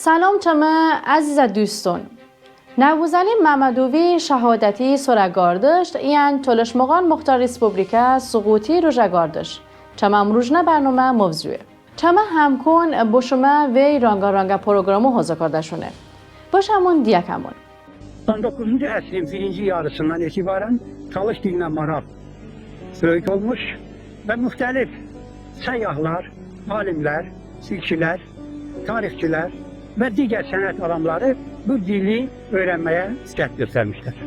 سلام تمام عزیز دوستان. نوزلی محمدوی شهادتی سرگاردشت یعنی تلشمقان مختار ریسپوبلیکا سقوطی روژگاردشت. تمام روزنه برنامه موضوعه. تمام همکن با شما وی رانگا پروگرامو حاضر کرده شونه. Başamın diyakamın. 19. əsrin birinci yarısından etibarən çalış dilinə maraq böyük olmuş və müxtəlif səyyahlar, alimlər, silkilər, tarixçilər və digər sənət adamları bu dili öyrənməyə cəhd göstərmişlər.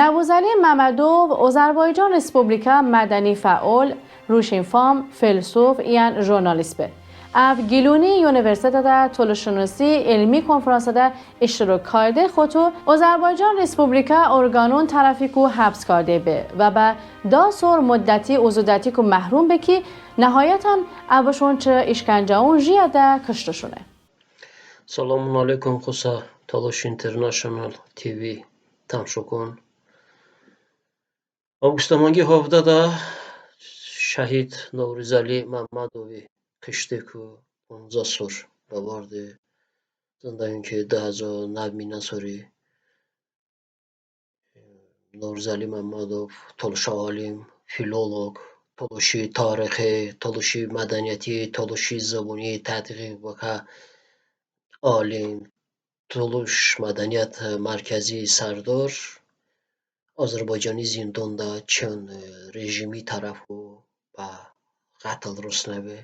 نوزلی محمدوف آذربایجان ریسپوبلیکا مدنی فعال، روشنفهم، فیلسوف یعنی ژورنالیست به. اف گیلونی یونیورسیته دا طولشناسی علمی کنفرانس دا اشتراک کرده خودتو آذربایجان ریسپوبلیکا ارگانون طرفی کو حبس کرده به و به داسور مدتی عضودتی کو محروم بکی نهایتا اوشون چه اشکنجه اون جیه دا کشتشونه. سلام علیکم خوصا تلاش اینترنشنال تیوی تماشا کن. Avgustmangi hovdada şəhid Novruzəli Məmmədovi kışdı ki 10 sor bavardı. Zindayın ki daha navmindən sonra Novruzəli Məmmədov toluşa alim, filolog, toluşi tarixi, toluşi mədəniyyəti, toluşi zabuni tədqiq və alim, toluş mədəniyyət mərkəzi Sərdar Azərbaycani zindonda çün rejimi tərəfu və qətl Rusnevi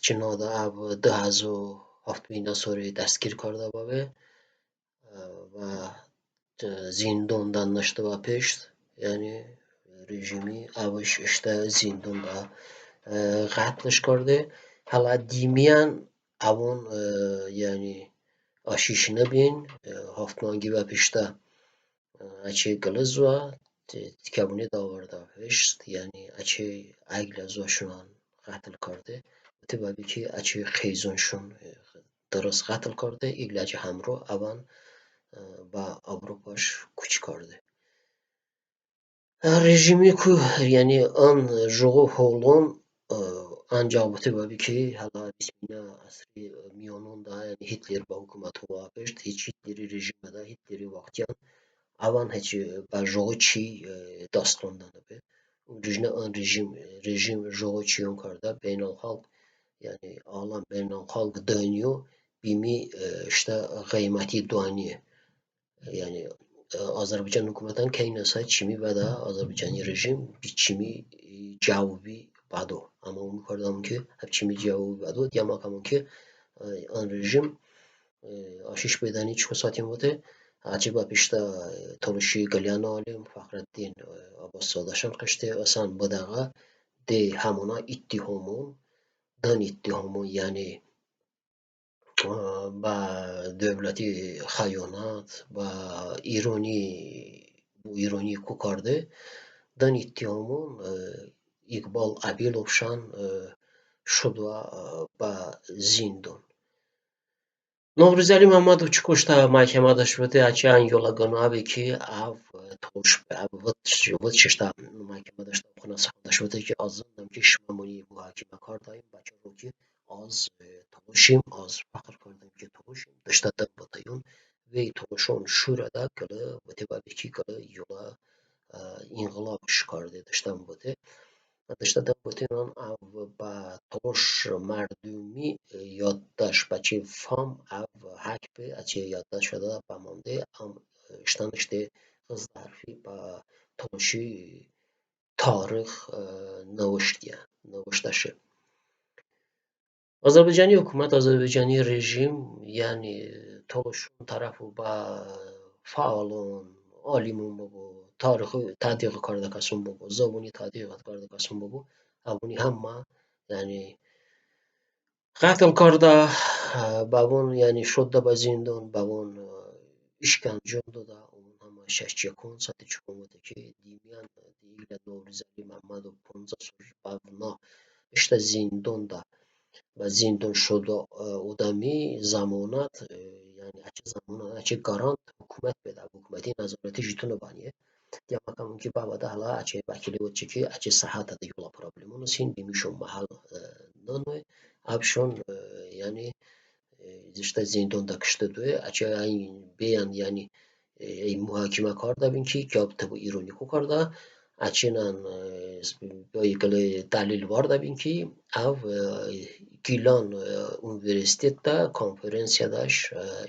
çinada ab 2007 sonra dəstgir karda və zindondan nıştıva peşt yəni rejimi abış işte zindonda qətlış kardı. Hala dimiyan avun yəni aşişine bin haftmangi və peşte açı qılızva tikabuni davarda peşt yəni açı əglazwa şunan qətl kardı. Tabii ki açı xeyzun şun درست قتل کرده ایگلاج همرو اوان با Avrupaş kuch kardı. Rejimi ku yani an jogu holun ancak bu tabii ki hala bismillah asri miyonun da yani Hitler ba hükümeti vapışt hiç Hitleri rejime da Hitleri vaktiyan avan hiç ba jogu çi dastondan be. Rejine an rejim jogu çiyon karda beynal halk yani alam beynal halk dönüyor bimi işte kıymeti duaniye yani Azerbaycan hükümetinden kaynasa çimi ve da Azerbaycani rejim bir çimi cevabı bado ama onu kardam ki hep çimi cevabı bado diye makamın ki an rejim aşiş bedeni çıkı satayım vate acaba pişte toluşi galyan alim Fahrettin Abbas Sadaşan kıştı asan badağa de hamona ittihamun dan ittihamun yani با devleti xayonat و ایرانی کو kardı dan ittihamın İqbal Abilovşan şudva ba zindon. Novruzəli Məmmədov çıxışda məhkəmədə şübhəti açan yola qanabi ki av toş vıt şişta məhkəmədə ştabxana saxda şübhəti ki azından ki şmamuni bu hakimə kardayım baçaro ki az toşim az fəxr kardım ki toşim dışta da batayım ve toşun şurada kılı ve tabii ki kılı yola inqilab çıkardı dıştan batı. Dışta da batının av ba toş merdumi yaddaş baçı fam av hakbi açı yaddaş da bamande am işten işte hızlarfi ba toşu tarix navıştaşı. Azerbaycani hükümet, Azerbaycani rejim yani toluşun tarafı ba faalun, alimun bu, tarihi tədqiq kardakasın bu, zabuni tədqiqat kardakasın bu. Abuni hamma yani qatl karda babun yani şodda ba zindon babun işkence oldu da onun hamma шашчиякон сати чукуматаки димиян диила Нуризали Маммадов 15 сол бавна ишта зиндонда ва зиндон шуда одами замонат яъни ачи замонат ачи гарант ҳукумат беда ҳукумати назорати житуна бание димакамон ки бавада ҳала ачи вакилиотчи ки ачи саҳатада юла проблемонус ин бимишон маҳал ноной абшон яъни ишта зиндонда киштадӯе ачи айн беян яъни муҳокима карда бин ки ябтабу иронику карда ачинан боикали далилвар дабин ки ав Гилан университетда конференсиядаш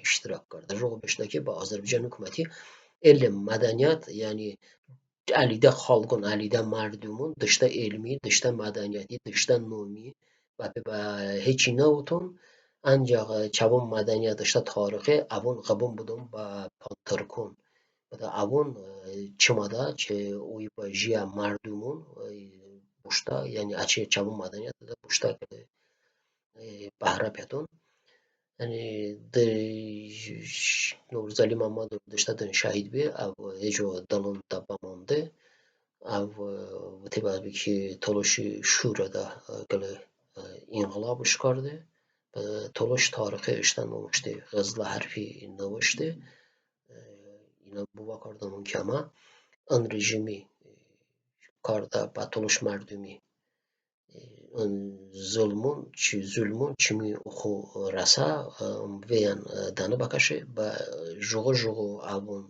иштирок карда роҳ бештаки ба Озарбойҷони ҳукумати илм маданият яъни алида халқон алида мардумон дишта илмӣ дишта маданиятӣ дишта номӣ ва ҳечи навтон анҷақ чавон маданият дишта торихӣ авон ғабон будон ба пантаркун авон чимада че уй ба жия мардумон бушта яъни ачи чавон маданият бушта баҳра пятон яъни Нурзали Маммадов дишта дин шаҳид бе ав эҷо далон дабамонде ав ватибаби ки толоши шурада гали инқилобш карде толош торихи ишта номиште ғизла ҳарфи навиште ина бува кардамон ки ама ин режими карда ба толош мардумӣ зулмон чими уху раса веян дана бакаше ба жуғу авон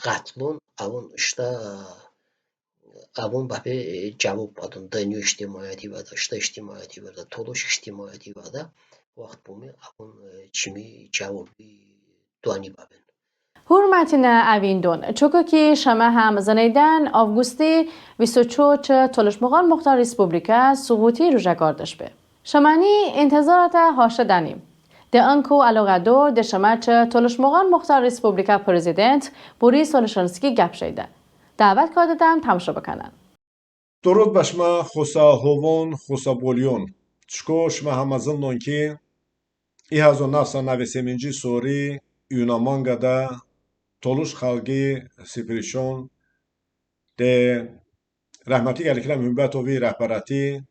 ғатлон авон ишта авон бапе ҷавоб бадон даню иҷтимоиятӣ вада ишта иҷтимоиятӣ вада толош иҷтимоиятӣ вада вақт буме авон чими ҷавоби дуани бабен Hürmetine evindon. Çünkü ki şama hem zaneyden Avgusti 24 Çalışmağan Muhtar Respublika Suğuti rüzgârdış be. Şamani intizarata haşa danim. De anko alaqador de şamaç Çalışmağan Muhtar Respublika Prezident Boris Olshansky gap şeyde. Davet kardadam tamşa bakanan. درود به شما خوسا هوون خوسا بولیون چکو شما همازندون که 1993 سوری یونامانگادا تولوش خالگی سپریشون ده رحمتی گلیکرم هنبتوی رهبراتی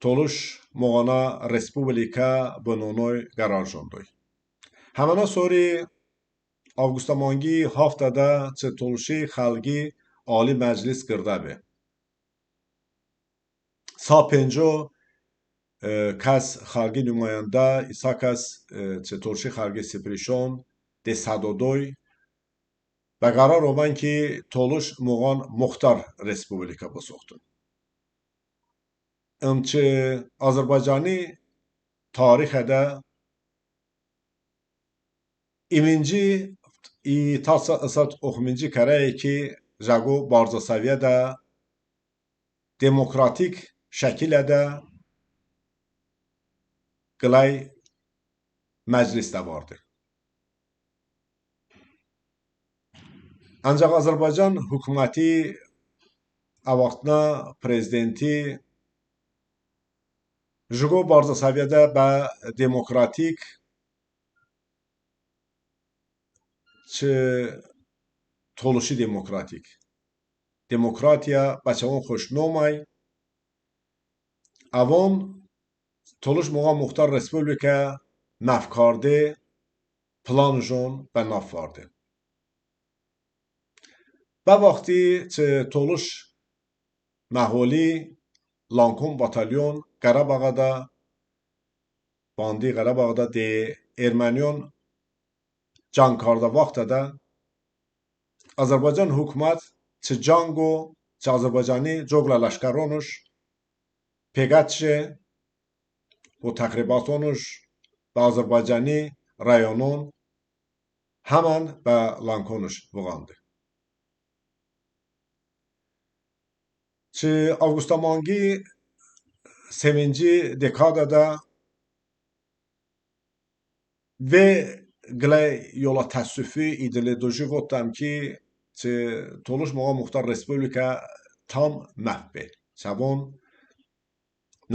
تولوش مغانا رسپوبلیکا بنونوی قرار جاندوی همانا سوری августамонги ҳафтада че тулуши халқи оли маҷлис гирдабе са пенҷо кас халқи нумоянда иса кас че тулуши халқи сипришон де садодой ба қарор оман ки тулуш муғон мухтар республика бисохтун имче озарбойҷони таърихада иминҷи та сад ухминҷи карае ки жагу барзасавияда демократик шакилада гилай маҷлисда борди анҷақ Озарбойҷон ҳукумати авақтна президенти жугу барзасавияда ба демократик че толуши демократик демократия ба чавон хушномай авон толуш муға мухтар республика нафкарде планжон ба нафварде ба вақти че толуш маҳоли ланкон батальон Қарабағада банди Қарабағада де эрманиён ҷанг карда вақтада Озарбойҷон ҳукумат че ҷангу че озарбойҷонӣ ҷогла лашкаронуш пегатше бо тақрибатонуш ба озарбойҷонӣ районон ҳаман ба ланконуш буғанди че августамонги семинҷи декадада ве гилай ёла тассуфи идеологӣ вотам ки че толуш муға мухтар республика там маҳбе чавон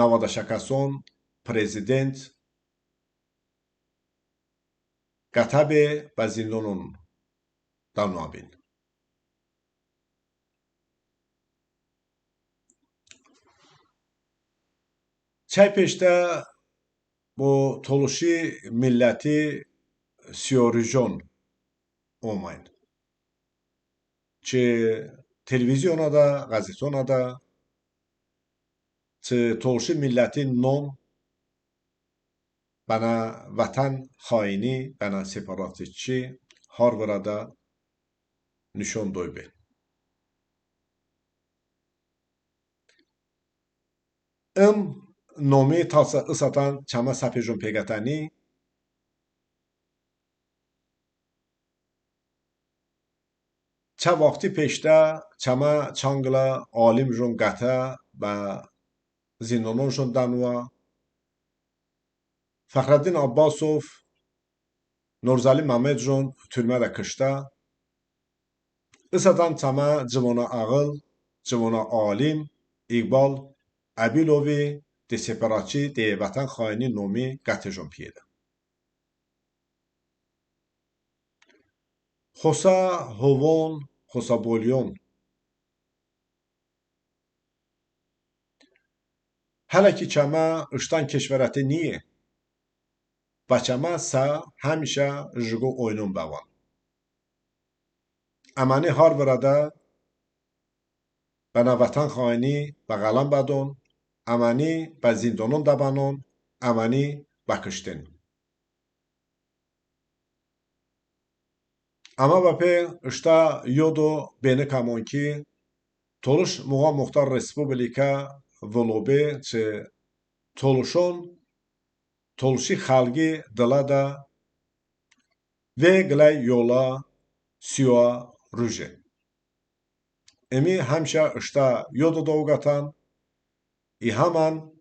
навадашакасон президент гатабе ба зиндонон دانوابین. چای پیشته با تولوشی ملتی سیوریجون اوماین. چه تلویزیونا دا، گازیتونا دا، چه تولوشی ملتی نوم بنا وطن خائنی، بنا سپاراتچی هار برده نشون دوی بین. نومی تاسا اساتان چما سپیجون پیگتانی چه وقتی پیشته چما چانگلا عالم جون گته و زندانون جون دانوا فخرالدین عباسوف نورزالی محمد جون türme de kışta اساتان چما جوانا عقل جوانا عالم اقبال ابیلوی دی سپراچی دی وطن خائنی نومی گته جون پیده خوسا هوون خوسا بولیون هلا کی چما اشتان کشورتی نیه و چما سا همیشه جگو اوینون باوان امانی هار براده بنا وطن خائنی و غلام بدون امانی با زندانون دبانون امانی با کشتن اما بپی اشتا یودو بینه کمون کی تولش مقام مختار رسپوبلیکا ولوبه چه تولشون تولشی خلقی دلادا و گلای یولا سیوا روژه امی همشه اشتا یودو دوگتان ای همان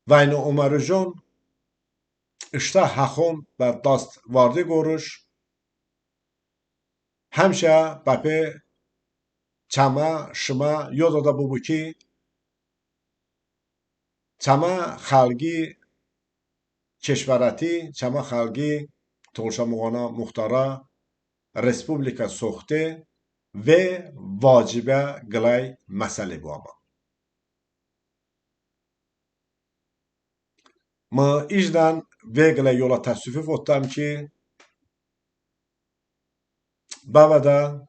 وین عمرجون اشتا حخون بر داست وارده گورش همشه بپی چما شما یودو دا بوبو کی چما خلقی کشورتی چما خلقی تولشا مغانا مختارا رسپوبلیکا سوخته و واجبه گلای مسئله بواما ما ایجدن و گلای یولا تصوفی فوتم که بابدا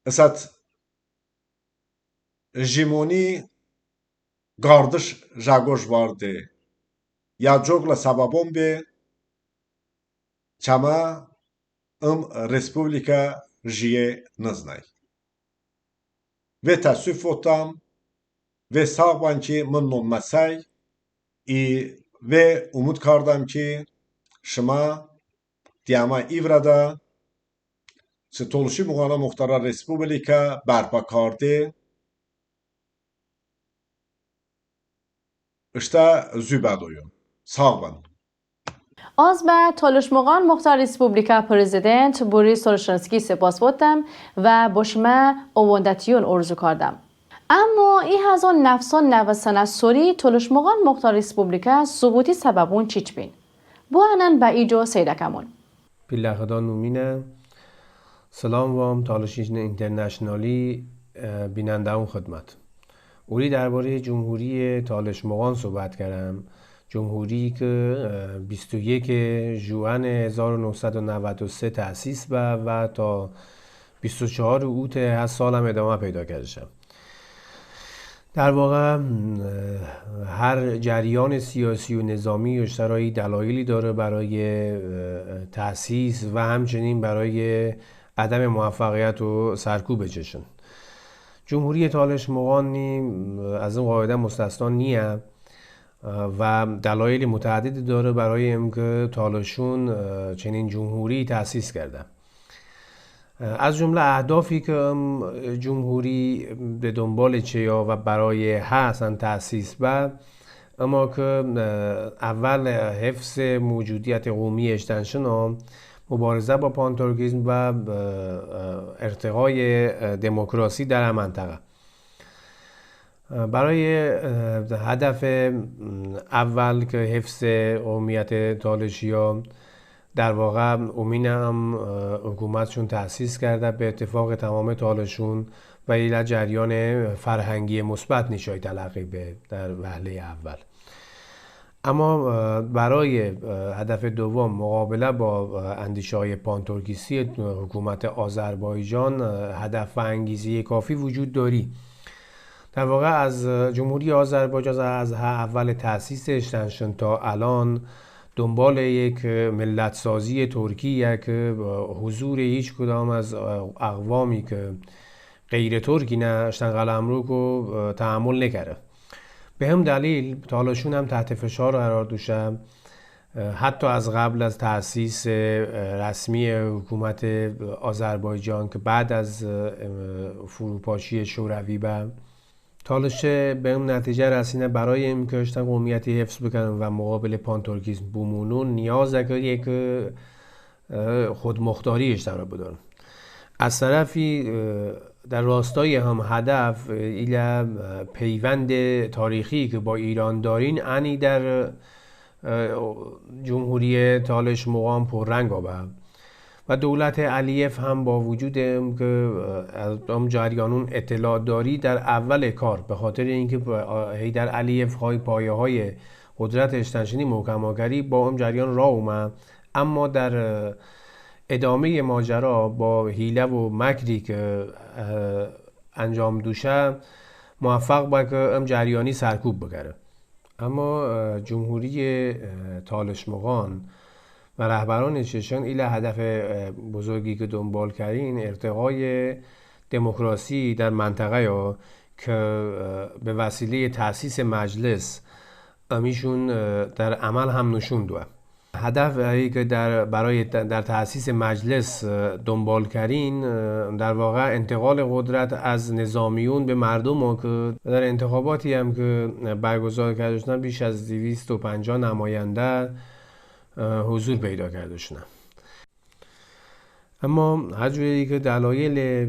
اسات جیمونی گاردش جاگوش وارده یا جوگلا سبابون به چما رسپوبلیکا جیه نزنای و تصوف فوتم و ساقبان که من نمسای و امود کردم که شما دیاما ایورادا چه تولشی مغانا مختارا رسپوبلیکا برپا کرده اشتا زوبادویون ساقبان از به تالشمقان مختار ریسپوبلیکا پرزیدنت بوریس تولشنسکی سپاس بودم و باشمه اووندتیون ارزو کردم. اما این هزار نفسان نوستن سوری تالشمقان مختار ریسپوبلیکا ثبوتی سببون چیچ بین. بو انن با ایجو سیدکمون. پیلخدان نومینه سلام وام تالشیجن اینترنشنالی بیننده اون خدمت. اولی درباره جمهوری تالشمقان صحبت کردم. جمهوری که 21 ژوئن 1993 تأسیس و تا 24 اوت هر سال هم ادامه پیدا کرده شد. در واقع هر جریان سیاسی و نظامی و اشترایی دلایلی داره برای تأسیس و همچنین برای عدم موفقیت و سرکوب چشن. جمهوری تالشمقان از این قاعده مستثنا نیه و دلایل متعددی داره برای اینکه تالشون چنین جمهوری تأسیس کرده. از جمله اهدافی که جمهوری به دنبال چیا و برای هستن تأسیس اما که اول حفظ موجودیت قومی اشتنشن مبارزه با پانتورکیسم و ارتقای دموکراسی در منطقه. برای هدف اول که حفظ قومیت تالشیا در واقع اومین هم حکومتشون تأسیس کرده به اتفاق تمام تالشون و ایلا جریان فرهنگی مثبت نشای تلقی به در وهله اول. اما برای هدف دوم مقابله با اندیشه‌های پانتورکیستی حکومت آذربایجان هدف و انگیزه کافی وجود داری. در واقع از جمهوری آذربایجان از اول تأسیسش تا الان دنبال یک ملت سازی ترکیه که حضور هیچ کدام از اقوامی که غیر ترکی نشتن قلمرو رو تحمل نکرده. به هم دلیل تالشون هم تحت فشار قرار داشته، حتی از قبل از تأسیس رسمی حکومت آذربایجان که بعد از فروپاشی شوروی به تالش به اون نتیجه رسینه برای این که اشتن قومیتی حفظ بکنن و مقابل پانتورکیسم بمونون نیاز که خودمختاری اشترا بدارن. از طرفی در راستای هم هدف ایلا پیوند تاریخی که با ایران دارین انی در جمهوری تالش مقام پررنگ آبه و دولت علیف هم با وجود که از جریانون اطلاع داری در اول کار به خاطر اینکه حیدر علیف های پایه های قدرت اشتنشینی محکم‌آگری با اون جریان راه اومد، اما در ادامه ماجرا با حیله و مکری که انجام دوشه موفق با که ام جریانی سرکوب بگره. اما جمهوری تالشمقان و رهبران چشن ایله هدف بزرگی که دنبال کردین ارتقای دموکراسی در منطقه ها که به وسیله تأسیس مجلس امیشون در عمل هم نشون دوه. هدف هایی که در تأسیس مجلس دنبال کردین در واقع انتقال قدرت از نظامیون به مردم ها که در انتخاباتی هم که برگزار کرده شدن بیش از 250 نماینده حضور پیدا کرده شدن. اما هر جوری که دلایل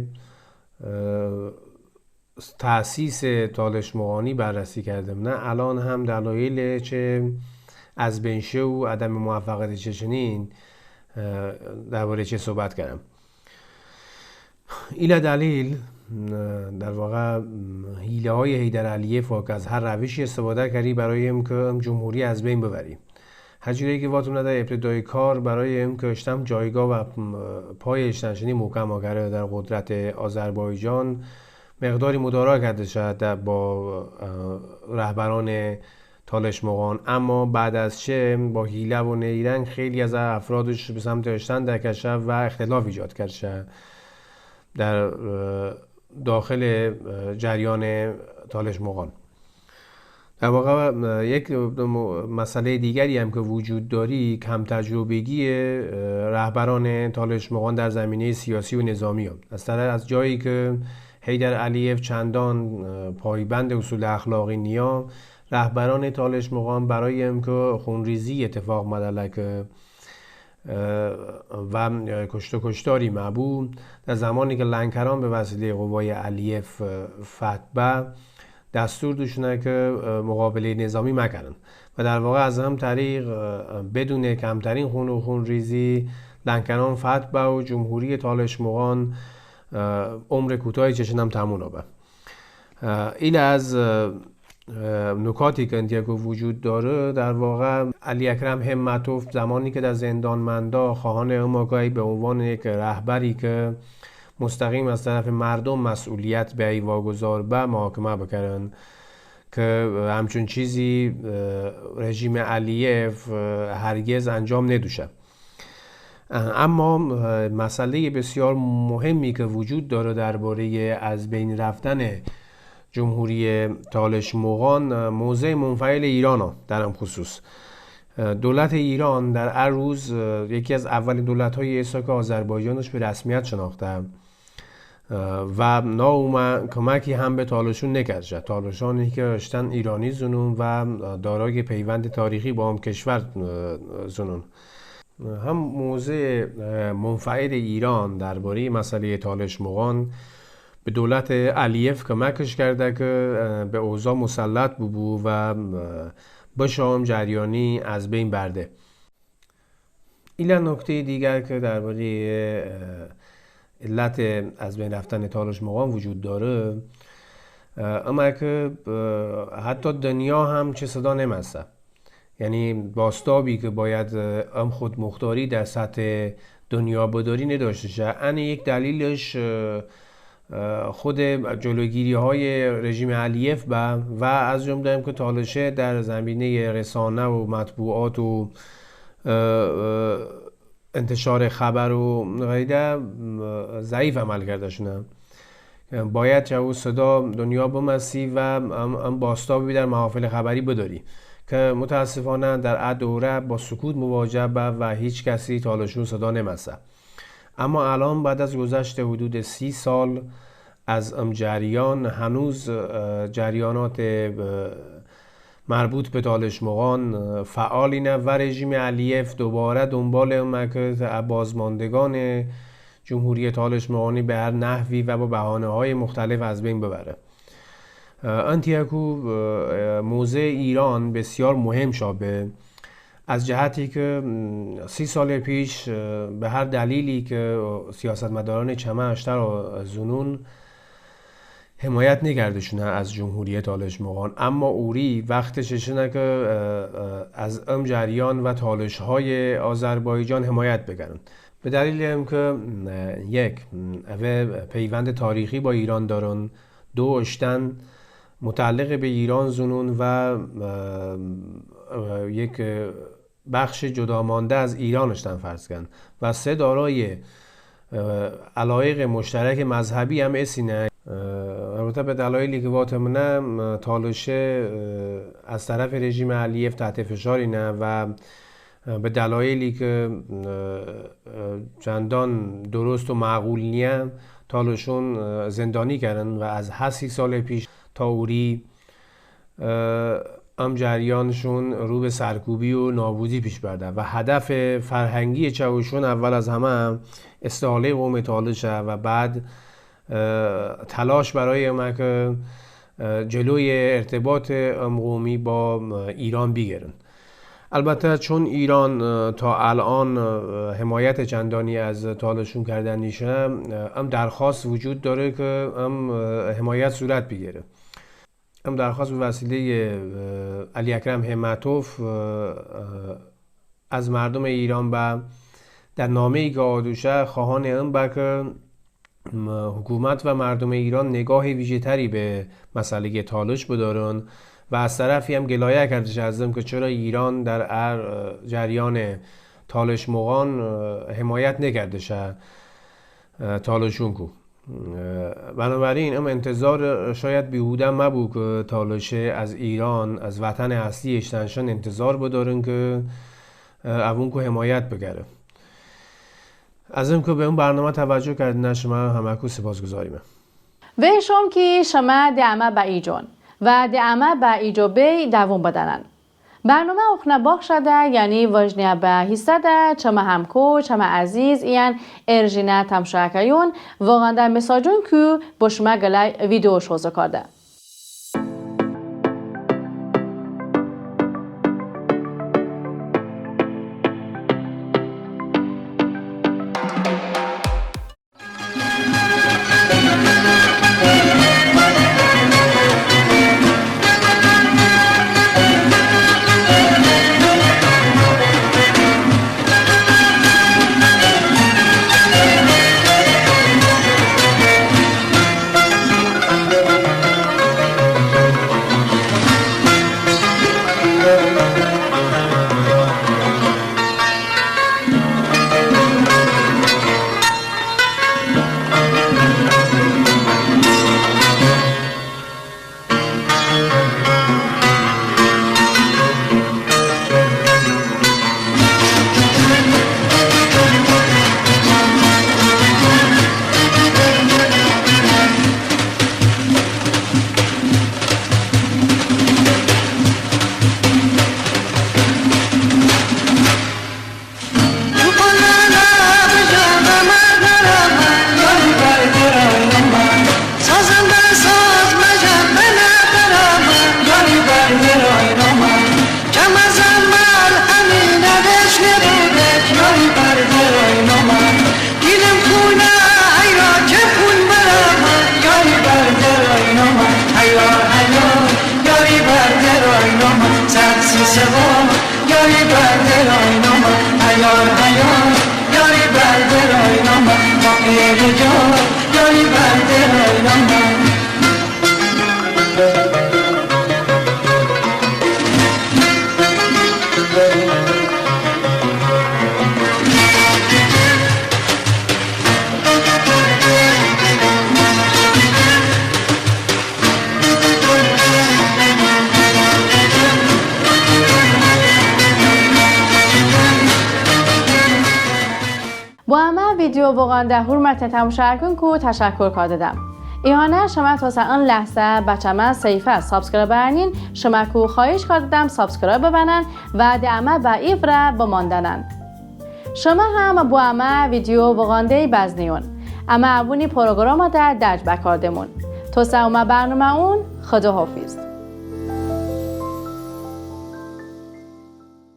تأسیس تالشمقانی بررسی کردم نه الان هم دلایل چه از بینشه و عدم موفقیت چشنین درباره چه صحبت کردم. ایلا دلیل در واقع حیله های حیدر علیف که از هر روشی استفاده کردی برای این که جمهوری از بین ببری. هر جوری که واتون در ابتدای کار برای این که اشتم جایگاه و پای اشتنشینی محکم آگره در قدرت آذربایجان مقداری مدارا کرده شد با رهبران تالشمقان، اما بعد از چه با حیله و نیرنگ خیلی از افرادش به سمت اشتن در کشه و اختلاف ایجاد کرده در داخل جریان تالشمقان. در واقع یک مسئله دیگری هم که وجود داری کم تجربگی رهبران تالشمقان در زمینه سیاسی و نظامی هم. از جایی که حیدر علیف چندان پایبند اصول اخلاقی نیا، رهبران تالشمقان برای اینکه خونریزی اتفاق مدلک و کشتاری معبود در زمانی که لنکران به وسیله قوای علیف فتبه دستور دوشونه که مقابله نظامی مکنن و در واقع از هم طریق بدون کمترین خون و خونریزی لنکران فتبه و جمهوری تالشمقان عمر کوتاهی چشن هم تمون آبه. این از نکاتی که انتیاگو وجود داره. در واقع علی اکرم همتوف زمانی که در زندان مندا خواهان اماگاهی به عنوان یک رهبری که مستقیم از طرف مردم مسئولیت به ای واگذار به محاکمه بکردن که همچون چیزی رژیم علیف هرگز انجام ندوشه. اما مسئله بسیار مهمی که وجود داره درباره از بین رفتن جمهوری تالشمقان موضع منفعل ایران ها در این خصوص. دولت ایران در هر روز یکی از اولین دولت‌های ایساک آذربایجانش به رسمیت شناخته و ناومه کمکی هم به تالشون نکرده. تالشانی که اشتن ایرانی زنون و دارای پیوند تاریخی با هم کشور زنون. هم موضع منفعل ایران درباره مسئله تالشمقان به دولت علیف کمکش کرده که به اوضاع مسلط بود و به شام جریانی از بین برده. این نکته دیگر که درباره علت از بین رفتن تالش مقام وجود داره، اما که حتی دنیا هم چه صدا نمسته، یعنی باستابی که باید ام خود مختاری در سطح دنیا بداری نداشته شه. این یک دلیلش خود جلوگیری های رژیم علیف و از جمله که تالشه در زمینه رسانه و مطبوعات و انتشار خبر و غیره ضعیف عمل کرده شونه. باید چه صدا دنیا بمسی و ام باستابی در محافل خبری بداری که متاسفانه در دوره با سکوت مواجه و هیچ کسی تالشون صدا نمسه. اما الان بعد از گذشت حدود 30 سال از جریان، هنوز جریانات مربوط به تالش مغان فعالینه و رژیم علیف دوباره دنبال بازماندگان جمهوری تالش مغانی به هر نحوی و با بهانه‌های مختلف از بین ببره. انتیاکو موضع ایران بسیار مهم شده از جهتی که 30 سال پیش به هر دلیلی که سیاستمداران چمه اشتر و زنون حمایت نکردشونه از جمهوری تالش مغان، اما اوری وقتش شنه که از جریان و تالش های آذربایجان حمایت بکنن، به دلیل هم که یک پیوند تاریخی با ایران دارن، دو اشتن متعلق به ایران زنون و یک بخش جدا مانده از ایران اشتن فرض کن، و سه دارای علایق مشترک مذهبی هم اسینه. البته به دلایلی که واتمنه تالشه از طرف رژیم علیف تحت فشاری نه و به دلایلی که چندان درست و معقول نیه تالشون زندانی کردن و از 8 سال پیش تا اوری جریانشون رو به سرکوبی و نابودی پیش برده و هدف فرهنگی چاوشون اول از همه استحاله قوم تالشه و بعد تلاش برای که جلوی ارتباط قومی با ایران بگیرن. البته چون ایران تا الان حمایت چندانی از تالشون کردن نیشه، درخواست وجود داره که حمایت صورت بگیره. درخواست به وسیله علی اکرم همتوف از مردم ایران و در نامه‌ای که آدوشه خواهان که حکومت و مردم ایران نگاه ویژه‌تری به مسئله تالش بدارن و از طرفی هم گلایه کردش ازم که چرا ایران در جریان تالش مغان حمایت نکردشه تالشون کو. بنابراین انتظار شاید بیهوده مبود که تالشه از ایران، از وطن اصلی اشتنشان انتظار بدارن که اون کو حمایت بگره. از این که به اون برنامه توجه کردن شما همه کو سپاسگزاریم. و شما که شما دعمه با ایجان و دعمه با ایجابه دوام بدنن. برنامه اخنا باق شده یعنی وجنه به حصده چما همکو چما عزیز این ارژینه تمشاکیون واقعا در مساجون که با شما گلای ویدیو شوزه کرده. راینما ایار ایار یاری برد راینما ما ایل جا یاری برد راینما با همه ویدیو بغان ده حرمت تماشا کن که تشکر کردم. ایهانه شما تا آن لحظه بچه من سیفه سابسکرایب برنین شما که خواهش کردم سابسکرایب ببنن و دعمه با ایفره بماندنن. شما هم با همه ویدیو بغانده بزنیون اما اونی پروگرام ده درج بکاردمون. تا سوم برنامه اون خدا حافظ.